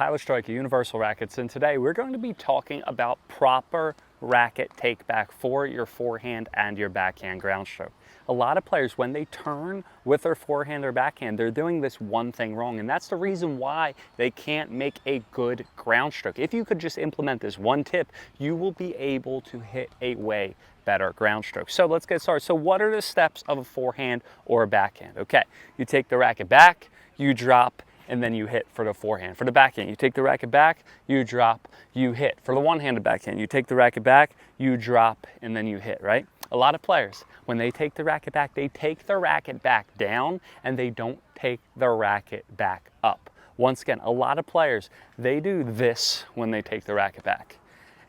Tyler Striker, Universal Rackets, and today we're going to be talking about proper racket take back for your forehand and your backhand ground stroke. A lot of players, when they turn with their forehand or backhand, they're doing this one thing wrong, and that's the reason why they can't make a good ground stroke. If you could just implement this one tip, you will be able to hit a way better ground stroke. So let's get started. So what are the steps of a forehand or a backhand? Okay, you take the racket back, you drop, and then you hit for the forehand. For the backhand, you take the racket back, you drop, you hit. For the one-handed backhand, you take the racket back, you drop, and then you hit, right? A lot of players, when they take the racket back, they take the racket back down and they don't take the racket back up. Once again, a lot of players, they do this when they take the racket back.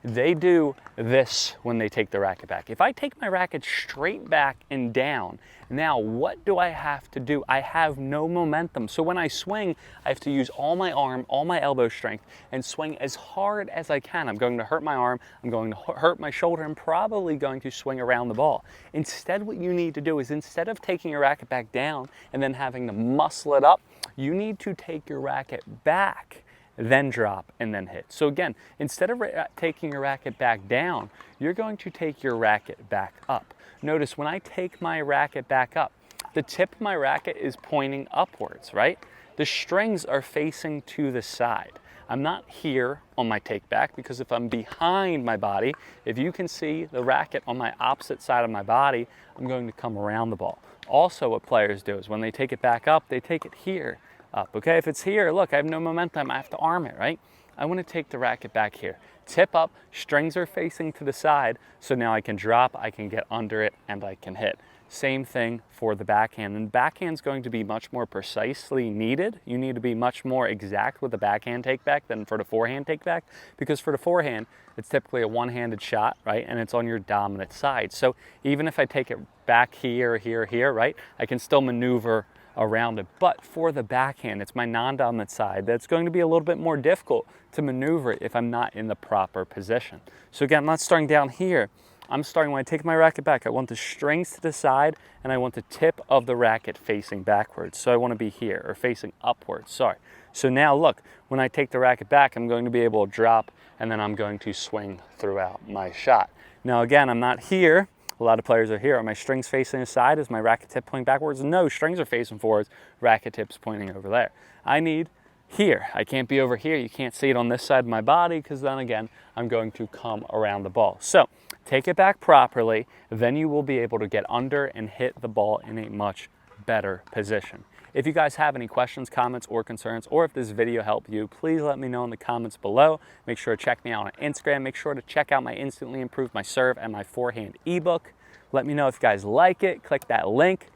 They do this when they take the racket back. If I take my racket straight back and down, now what do I have to do? I have no momentum. So when I swing, I have to use all my arm, all my elbow strength, and swing as hard as I can. I'm going to hurt my arm, I'm going to hurt my shoulder, I'm probably going to swing around the ball. Instead, what you need to do is, instead of taking your racket back down and then having to muscle it up, you need to take your racket back, then drop, and then hit. So again, instead of taking your racket back down, you're going to take your racket back up. Notice when I take my racket back up, the tip of my racket is pointing upwards, right? The strings are facing to the side. I'm not here on my take back, because if I'm behind my body, if you can see the racket on my opposite side of my body, I'm going to come around the ball. Also, what players do is when they take it back up, they take it here up, okay? If it's here, look, I have no momentum, I have to arm it, right? I want to take the racket back here. Tip up, strings are facing to the side, so now I can drop, I can get under it, and I can hit. Same thing for the backhand, and backhand's going to be much more precisely needed. You need to be much more exact with the backhand take back than for the forehand take back, because for the forehand, it's typically a one-handed shot, right? And it's on your dominant side. So even if I take it back here, here, right? I can still maneuver around it. But for the backhand, it's my non-dominant side that's going to be a little bit more difficult to maneuver if I'm not in the proper position. So again, I'm not starting down here. I'm starting when I take my racket back. I want the strings to the side and I want the tip of the racket facing backwards. So I want to be here, or facing upwards, sorry. So now look, when I take the racket back, I'm going to be able to drop, and then I'm going to swing throughout my shot. Now again, I'm not here. A lot of players are here. Are my strings facing aside? Is my racket tip pointing backwards? No, strings are facing forwards. Racket tip's pointing over there. I need here. I can't be over here. You can't see it on this side of my body, because then again, I'm going to come around the ball. So take it back properly, then you will be able to get under and hit the ball in a much better position. If you guys have any questions, comments, or concerns, or if this video helped you, please let me know in the comments below. Make sure to check me out on Instagram. Make sure to check out my Instantly Improved My Serve and my Forehand ebook. Let me know if you guys like it. Click that link.